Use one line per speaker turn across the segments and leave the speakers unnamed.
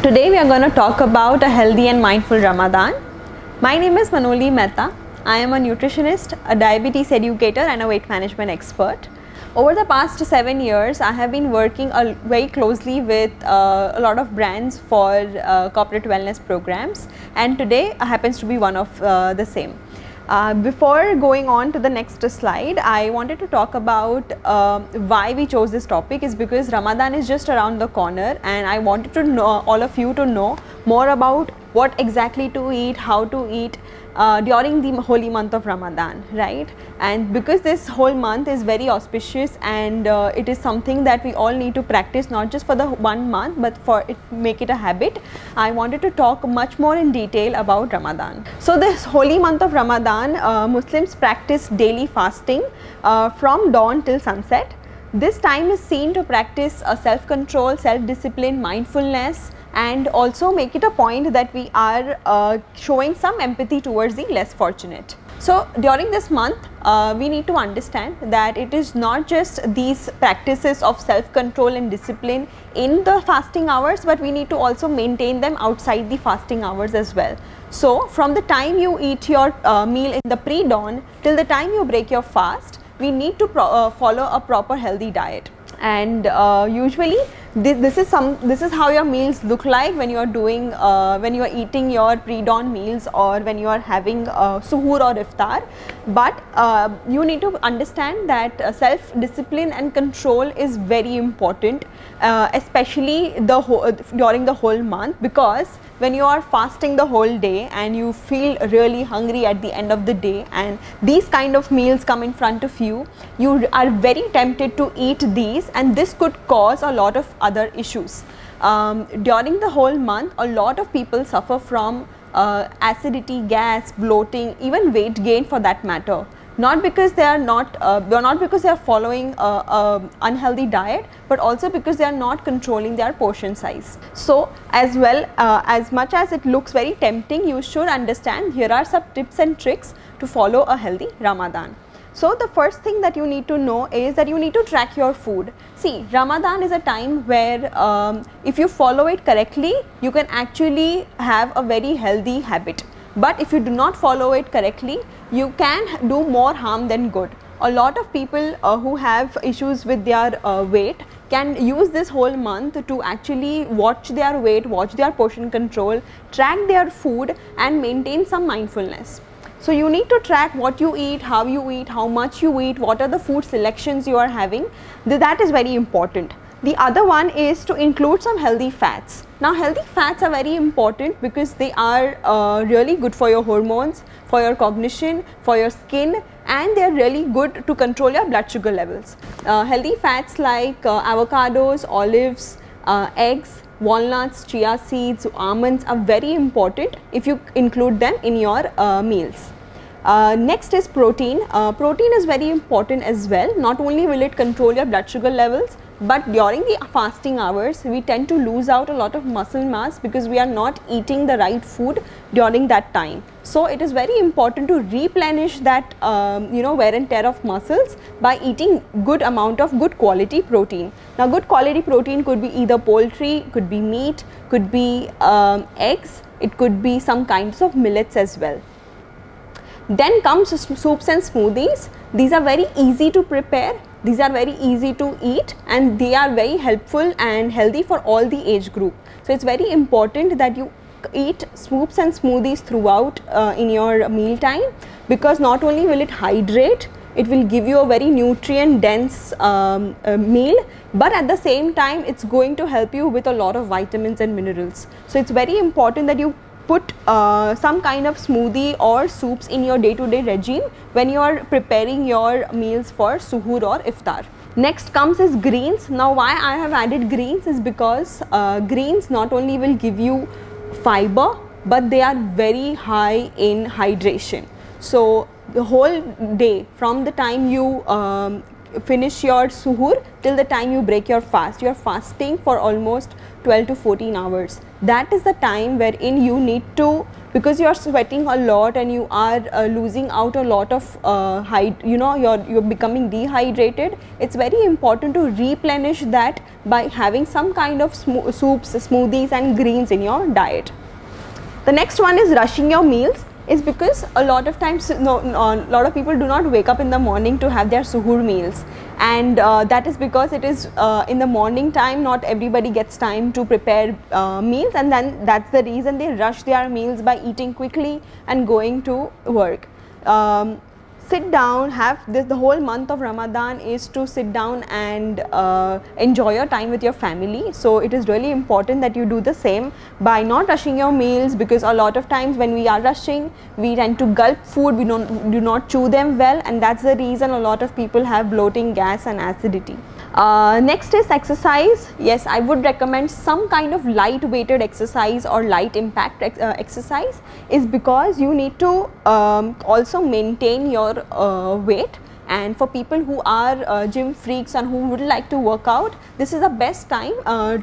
Today we are going to talk about a healthy and mindful Ramadan. My name is Manoli Mehta. I am a nutritionist, a diabetes educator and a weight management expert. Over the past 7 years, I have been working very closely with a lot of brands for corporate wellness programs, and today happens to be one of the same. Before going on to the next slide, I wanted to talk about why we chose this topic is because Ramadan is just around the corner, and I wanted to know all of you to know more about what exactly to eat, how to eat during the holy month of Ramadan, right? And because this whole month is very auspicious and it is something that we all need to practice, not just for the 1 month but for it make it a habit, I wanted to talk much more in detail about Ramadan. So this holy month of Ramadan, Muslims practice daily fasting from dawn till sunset. This time is seen to practice self-control, self-discipline, mindfulness, and also make it a point that we are showing some empathy towards the less fortunate. So during this month, we need to understand that it is not just these practices of self-control and discipline in the fasting hours, but we need to also maintain them outside the fasting hours as well. So from the time you eat your meal in the pre-dawn till the time you break your fast, we need to follow a proper healthy diet. And usually this is how your meals look like when you are doing when you are eating your pre-dawn meals or when you are having suhoor or iftar. But you need to understand that self-discipline and control is very important, especially during the whole month, because when you are fasting the whole day and you feel really hungry at the end of the day and these kind of meals come in front of you, you are very tempted to eat these, and this could cause a lot of other issues. During the whole month, a lot of people suffer from acidity, gas, bloating, even weight gain for that matter. Not because they are because they are following unhealthy diet, but also because they are not controlling their portion size. So as well, as much as it looks very tempting, you should understand here are some tips and tricks to follow a healthy Ramadan. So the first thing that you need to know is that you need to track your food. See, Ramadan is a time where if you follow it correctly, you can actually have a very healthy habit. But if you do not follow it correctly, you can do more harm than good. A lot of people who have issues with their weight can use this whole month to actually watch their weight, watch their portion control, track their food and maintain some mindfulness. So you need to track what you eat, how much you eat, what are the food selections you are having. That is very important. The other one is to include some healthy fats. Now healthy fats are very important because they are really good for your hormones, for your cognition, for your skin, and they are really good to control your blood sugar levels. Healthy fats like avocados, olives, eggs, walnuts, chia seeds, almonds are very important if you include them in your meals. Next is protein. Protein is very important as well. Not only will it control your blood sugar levels, but during the fasting hours we tend to lose out a lot of muscle mass because we are not eating the right food during that time. So it is very important to replenish that wear and tear of muscles by eating good amount of good quality protein. Now good quality protein could be either poultry, could be meat, could be eggs, it could be some kinds of millets as well. Then comes soups and smoothies. These are very easy to prepare, these are very easy to eat, and they are very helpful and healthy for all the age group. So it's very important that you eat soups and smoothies throughout in your meal time, because not only will it hydrate, it will give you a very nutrient dense meal, but at the same time it's going to help you with a lot of vitamins and minerals. So it's very important that you put some kind of smoothie or soups in your day-to-day regime when you are preparing your meals for suhoor or iftar. Next comes is greens. Now why I have added greens is because greens not only will give you fiber, but they are very high in hydration. So the whole day, from the time you finish your suhoor till the time you break your fast, you are fasting for almost 12 to 14 hours. That is the time wherein you need to because you are sweating a lot and you are losing out a lot of you're becoming dehydrated. It's very important to replenish that by having some kind of soups, smoothies and greens in your diet. The next one is rushing your meals. Is because a lot of times a lot of people do not wake up in the morning to have their suhoor meals, and that is because it is in the morning time, not everybody gets time to prepare meals, and then that's the reason they rush their meals by eating quickly and going to work. Sit down, have this, the whole month of Ramadan is to sit down and enjoy your time with your family. So it is really important that you do the same by not rushing your meals, because a lot of times when we are rushing, we tend to gulp food, we do not chew them well, and that's the reason a lot of people have bloating, gas and acidity. Next is exercise. Yes, I would recommend some kind of light weighted exercise or light impact exercise, is because you need to also maintain your weight, and for people who are gym freaks and who would like to work out, this is the best time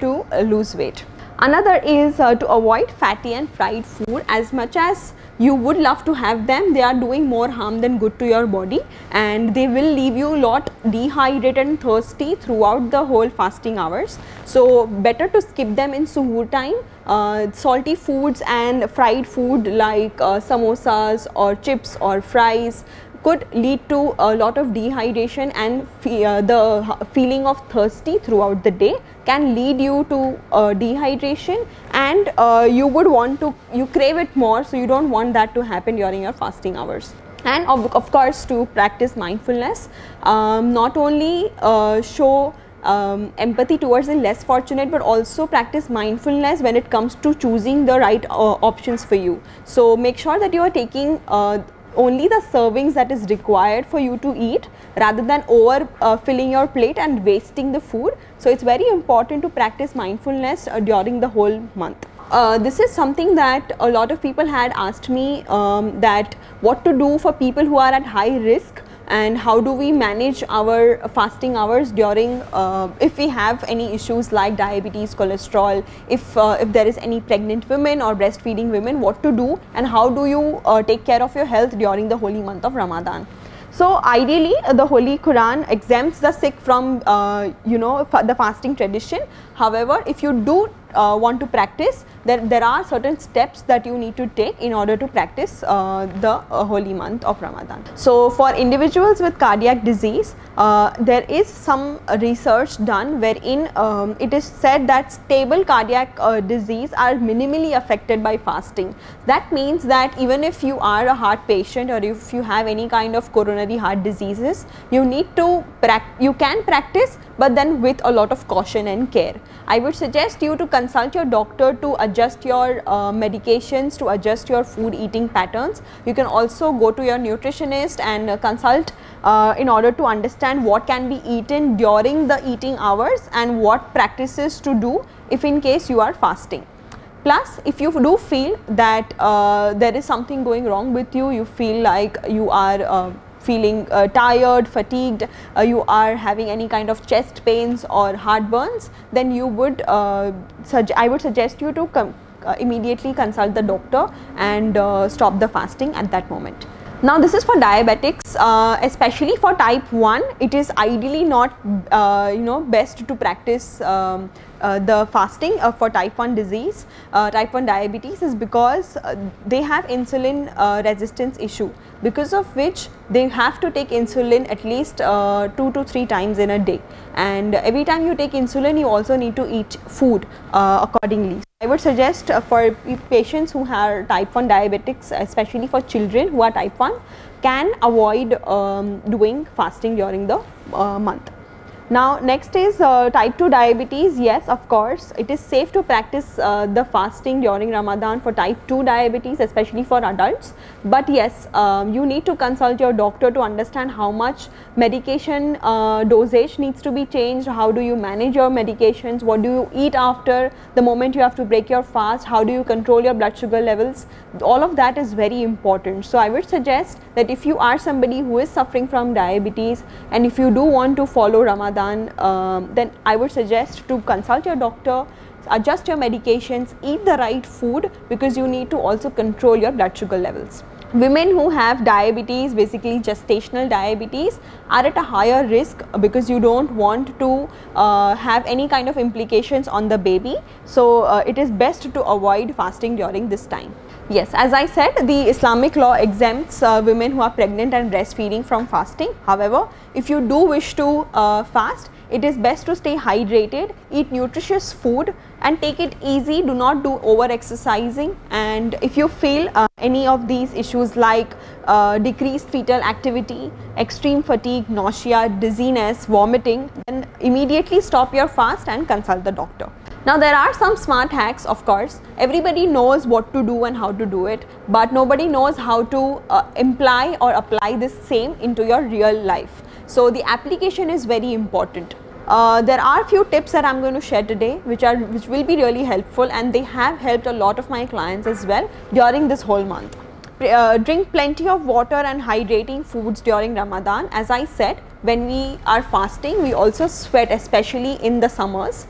to lose weight. Another is to avoid fatty and fried food. As much as you would love to have them, they are doing more harm than good to your body, and they will leave you a lot dehydrated and thirsty throughout the whole fasting hours. So better to skip them in suhoor time. Salty foods and fried food like samosas or chips or fries could lead to a lot of dehydration, and the feeling of thirsty throughout the day can lead you to dehydration, and you crave it more, so you don't want that to happen during your fasting hours. And of course, to practice mindfulness, not only show empathy towards the less fortunate, but also practice mindfulness when it comes to choosing the right options for you. So make sure that you are taking only the servings that is required for you to eat, rather than over filling your plate and wasting the food. So it's very important to practice mindfulness during the whole month. This is something that a lot of people had asked me, that what to do for people who are at high risk, and how do we manage our fasting hours during if we have any issues like diabetes, cholesterol, if there is any pregnant women or breastfeeding women, what to do, and how do you take care of your health during the holy month of Ramadan. So ideally, the Holy Quran exempts the sick from the fasting tradition. However, if you do want to practice, there are certain steps that you need to take in order to practice the holy month of Ramadan. So for individuals with cardiac disease, there is some research done wherein it is said that stable cardiac disease are minimally affected by fasting. That means that even if you are a heart patient, or if you have any kind of coronary heart diseases, you can practice, but then with a lot of caution and care. I would suggest you to consult your doctor to adjust your medications, to adjust your food eating patterns. You can also go to your nutritionist and consult in order to understand what can be eaten during the eating hours and what practices to do if in case you are fasting. Plus, if you do feel that there is something going wrong with you, you feel like you are feeling tired, fatigued, you are having any kind of chest pains or heartburns, then you would I would suggest you to immediately consult the doctor and stop the fasting at that moment. Now this is for diabetics, especially for type 1. It is ideally not best to practice the fasting for type 1 disease, type 1 diabetes, is because they have insulin resistance issue, because of which they have to take insulin at least 2 to 3 times in a day, and every time you take insulin you also need to eat food accordingly. I would suggest for patients who have type 1 diabetics, especially for children who are type 1, can avoid doing fasting during the month. Now next is type 2 diabetes. Yes, of course, it is safe to practice the fasting during Ramadan for type 2 diabetes, especially for adults. But yes, you need to consult your doctor to understand how much medication dosage needs to be changed, how do you manage your medications, what do you eat after the moment you have to break your fast, how do you control your blood sugar levels. All of that is very important. So I would suggest that if you are somebody who is suffering from diabetes and if you do want to follow Ramadan, then I would suggest to consult your doctor, adjust your medications, eat the right food, because you need to also control your blood sugar levels. Women who have diabetes, basically gestational diabetes, are at a higher risk because you don't want to have any kind of implications on the baby. So it is best to avoid fasting during this time. Yes, as I said, the Islamic law exempts women who are pregnant and breastfeeding from fasting. However, if you do wish to fast, it is best to stay hydrated, eat nutritious food, and take it easy. Do not do over exercising. And if you feel any of these issues like decreased fetal activity, extreme fatigue, nausea, dizziness, vomiting, then immediately stop your fast and consult the doctor. Now there are some smart hacks, of course. Everybody knows what to do and how to do it, but nobody knows how to imply or apply this same into your real life. So the application is very important. There are few tips that I'm going to share today which will be really helpful, and they have helped a lot of my clients as well during this whole month. Drink plenty of water and hydrating foods during Ramadan. As I said, when we are fasting, we also sweat, especially in the summers.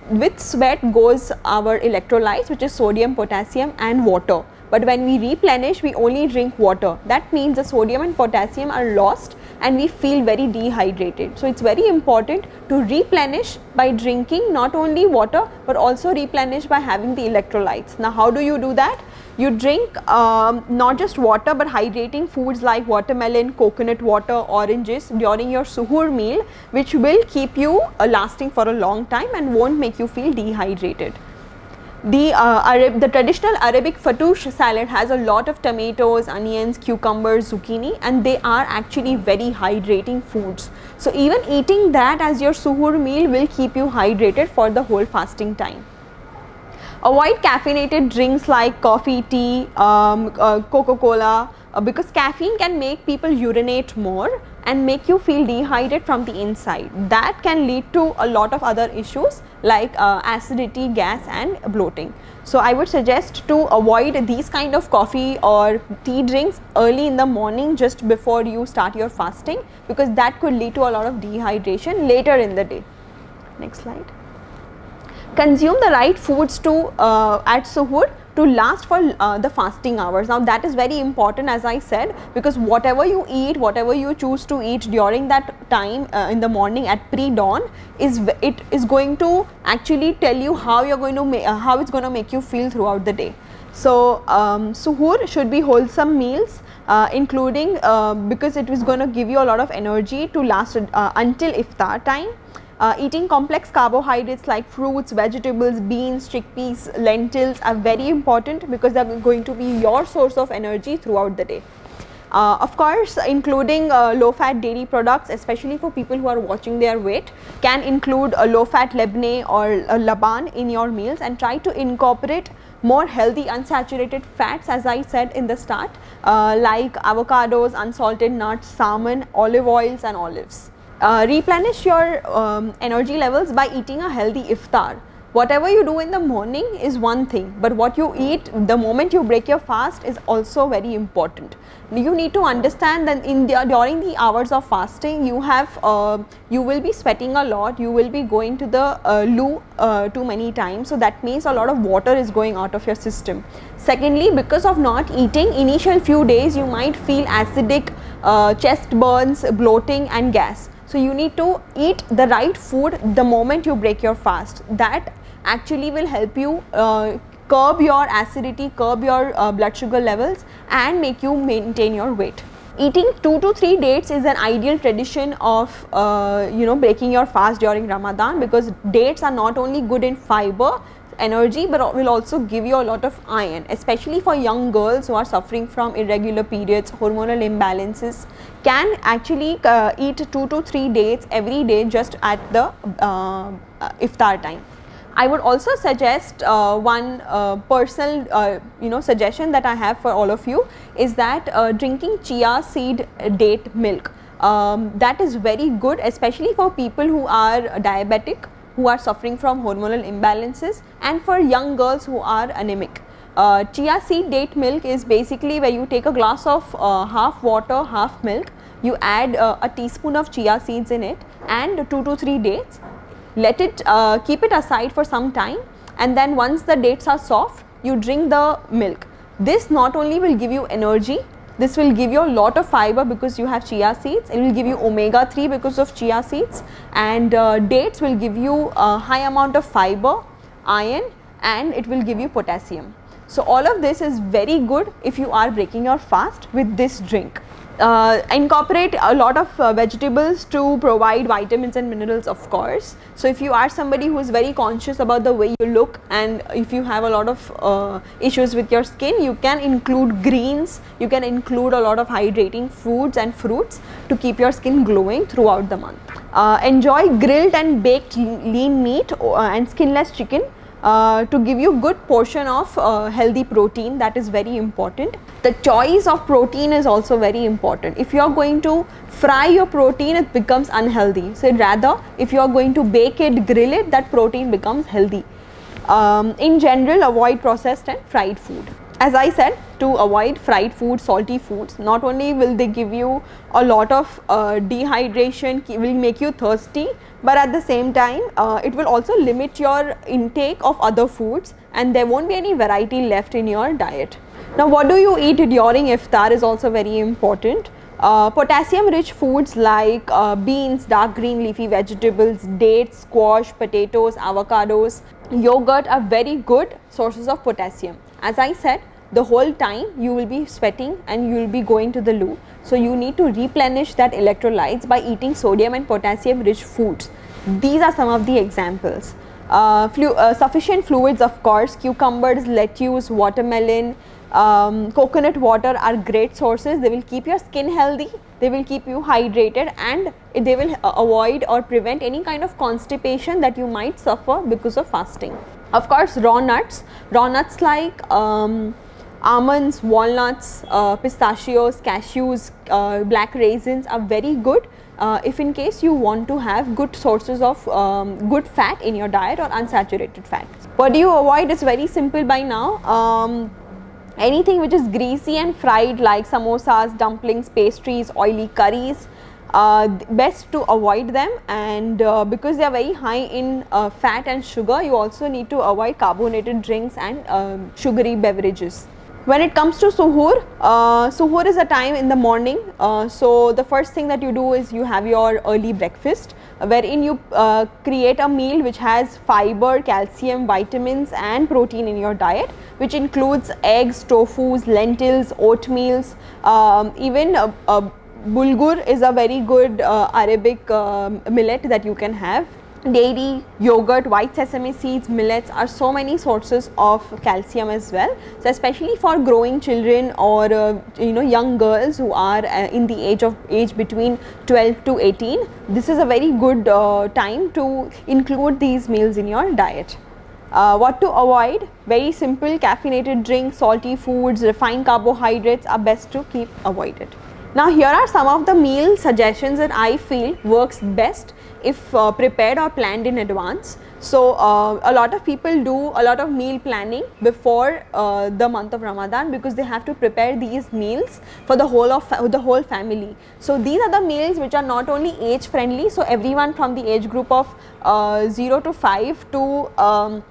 With sweat goes our electrolytes, which is sodium, potassium and water. But when we replenish, we only drink water. That means the sodium and potassium are lost and we feel very dehydrated. So it's very important to replenish by drinking not only water but also replenish by having the electrolytes. Now how do you do that? You drink not just water but hydrating foods like watermelon, coconut water, oranges during your suhoor meal, which will keep you lasting for a long time and won't make you feel dehydrated. The traditional Arabic fattoush salad has a lot of tomatoes, onions, cucumbers, zucchini, and they are actually very hydrating foods. So even eating that as your suhoor meal will keep you hydrated for the whole fasting time. Avoid caffeinated drinks like coffee, tea, Coca-Cola, because caffeine can make people urinate more and make you feel dehydrated from the inside. That can lead to a lot of other issues like acidity, gas and bloating. So I would suggest to avoid these kind of coffee or tea drinks early in the morning just before you start your fasting, because that could lead to a lot of dehydration later in the day. Next slide. Consume the right foods to at suhoor to last for the fasting hours. Now that is very important, as I said, because whatever you eat, whatever you choose to eat during that time in the morning at pre-dawn, is going to actually tell you how you're going to how it's going to make you feel throughout the day. So suhoor should be wholesome meals, including because it is going to give you a lot of energy to last until iftar time. Eating complex carbohydrates like fruits, vegetables, beans, chickpeas, lentils are very important because they are going to be your source of energy throughout the day. Of course, including low-fat dairy products, especially for people who are watching their weight, can include a low-fat labne or a laban in your meals, and try to incorporate more healthy unsaturated fats, as I said in the start, like avocados, unsalted nuts, salmon, olive oils and olives. Replenish your energy levels by eating a healthy iftar. Whatever you do in the morning is one thing, but what you eat the moment you break your fast is also very important. You need to understand that during the hours of fasting, you will be sweating a lot, you will be going to the loo too many times, so that means a lot of water is going out of your system. Secondly, because of not eating, initial few days you might feel acidic, chest burns, bloating and gas. So you need to eat the right food the moment you break your fast. That actually will help you curb your acidity, curb your blood sugar levels and make you maintain your weight. Eating 2 to 3 dates is an ideal tradition of breaking your fast during Ramadan, because dates are not only good in fiber, energy, but will also give you a lot of iron, especially for young girls who are suffering from irregular periods, hormonal imbalances, can actually eat 2 to 3 dates every day just at the iftar time. I would also suggest one personal suggestion that I have for all of you is that drinking chia seed date milk. That is very good, especially for people who are diabetic, who are suffering from hormonal imbalances, and for young girls who are anemic. Chia seed date milk is basically where you take a glass of half water, half milk, you add a teaspoon of chia seeds in it and 2 to 3 dates. let it, keep it aside for some time, and then once the dates are soft, you drink the milk. This not only will give you energy, this will give you a lot of fiber because you have chia seeds. It will give you omega-3 because of chia seeds, and dates will give you a high amount of fiber, iron, and it will give you potassium. So all of this is very good if you are breaking your fast with this drink. Incorporate a lot of vegetables to provide vitamins and minerals, of course. So if you are somebody who is very conscious about the way you look, and if you have a lot of issues with your skin, you can include greens, you can include a lot of hydrating foods and fruits to keep your skin glowing throughout the month. Enjoy grilled and baked lean meat and skinless chicken to give you good portion of healthy protein. That is very important. The choice of protein is also very important. If you are going to fry your protein, it becomes unhealthy. So rather, if you are going to bake it, grill it, that protein becomes healthy. In general, avoid processed and fried food. As I said, to avoid fried food, salty foods, not only will they give you a lot of dehydration, will make you thirsty, but at the same time, it will also limit your intake of other foods, and there won't be any variety left in your diet. Now, what do you eat during iftar is also very important. Potassium rich foods like beans, dark green leafy vegetables, dates, squash, potatoes, avocados, yogurt are very good sources of potassium. As I said, the whole time you will be sweating and you will be going to the loo. So you need to replenish that electrolytes by eating sodium and potassium rich foods. These are some of the examples. Sufficient fluids, of course, cucumbers, lettuce, watermelon, coconut water are great sources. They will keep your skin healthy, they will keep you hydrated, and they will avoid or prevent any kind of constipation that you might suffer because of fasting. Of course, raw nuts like almonds, walnuts, pistachios, cashews, black raisins are very good if in case you want to have good sources of good fat in your diet or unsaturated fat. What do you avoid is very simple by now. Anything which is greasy and fried like samosas, dumplings, pastries, oily curries, best to avoid them, and because they are very high in fat and sugar, you also need to avoid carbonated drinks and sugary beverages. When it comes to suhoor, suhoor is a time in the morning. So the first thing that you do is you have your early breakfast, wherein you create a meal which has fiber, calcium, vitamins and protein in your diet, which includes eggs, tofus, lentils, oatmeals, even bulgur is a very good Arabic millet that you can have. Dairy, yogurt, white sesame seeds, millets are so many sources of calcium as well. So especially for growing children or young girls who are in the age between 12 to 18, this is a very good time to include these meals in your diet. What to avoid? Very simple: caffeinated drinks, salty foods, refined carbohydrates are best to keep avoided. Now here are some of the meal suggestions that I feel works best if prepared or planned in advance. So a lot of people do a lot of meal planning before the month of Ramadan, because they have to prepare these meals for the whole family. So these are the meals which are not only age friendly, so everyone from the age group of 0 to 5 to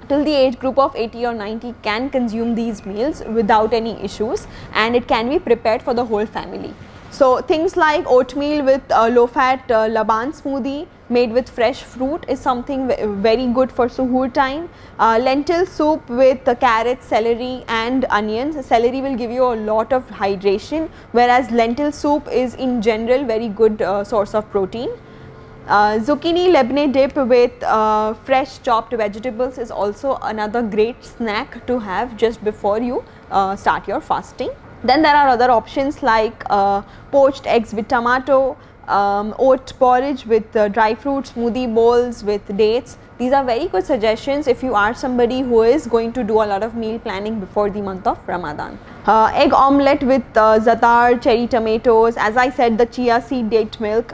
till the age group of 80 or 90 can consume these meals without any issues, and it can be prepared for the whole family. So things like oatmeal with low fat laban smoothie made with fresh fruit is something very good for suhoor time. Lentil soup with carrots, celery and onions. Celery will give you a lot of hydration, whereas lentil soup is in general very good source of protein. Zucchini lebne dip with fresh chopped vegetables is also another great snack to have just before you start your fasting. Then there are other options like poached eggs with tomato, oat porridge with dry fruit, smoothie bowls with dates. These are very good suggestions if you are somebody who is going to do a lot of meal planning before the month of Ramadan. Egg omelette with za'atar, cherry tomatoes, as I said, the chia seed date milk,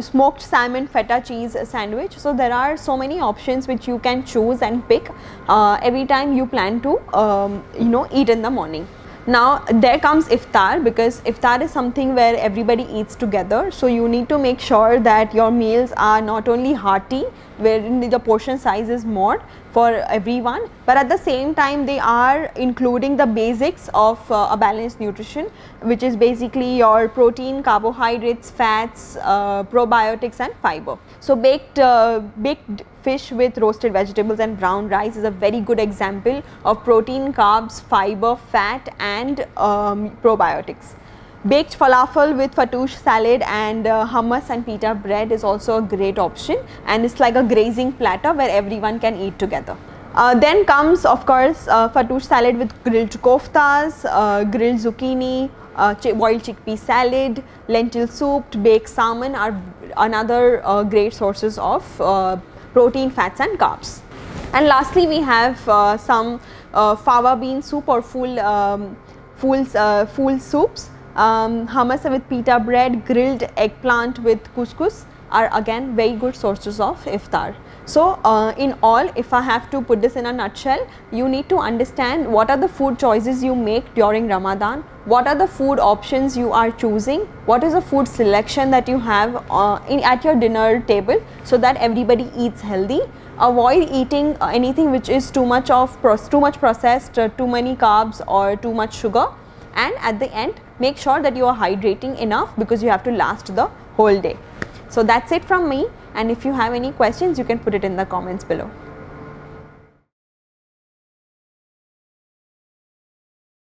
smoked salmon feta cheese sandwich. So there are so many options which you can choose and pick every time you plan to eat in the morning. Now there comes iftar, because iftar is something where everybody eats together, so you need to make sure that your meals are not only hearty, wherein the portion size is more for everyone, but at the same time they are including the basics of a balanced nutrition, which is basically your protein, carbohydrates, fats, probiotics and fiber. So baked fish with roasted vegetables and brown rice is a very good example of protein, carbs, fiber, fat and probiotics. Baked falafel with fattoush salad and hummus and pita bread is also a great option, and it's like a grazing platter where everyone can eat together. Then comes of course fattoush salad with grilled koftas, grilled zucchini, boiled chickpea salad, lentil soup, baked salmon are another great sources of protein, fats and carbs. And lastly we have some fava bean soup or full soups. Hummus with pita bread, grilled eggplant with couscous are again very good sources of iftar. So in all, if I have to put this in a nutshell, you need to understand what are the food choices you make during Ramadan, what are the food options you are choosing, what is the food selection that you have at your dinner table, so that everybody eats healthy. Avoid eating anything which is too much processed, too many carbs or too much sugar, and at the end make sure that you are hydrating enough, because you have to last the whole day. So that's it from me, and if you have any questions you can put it in the comments below.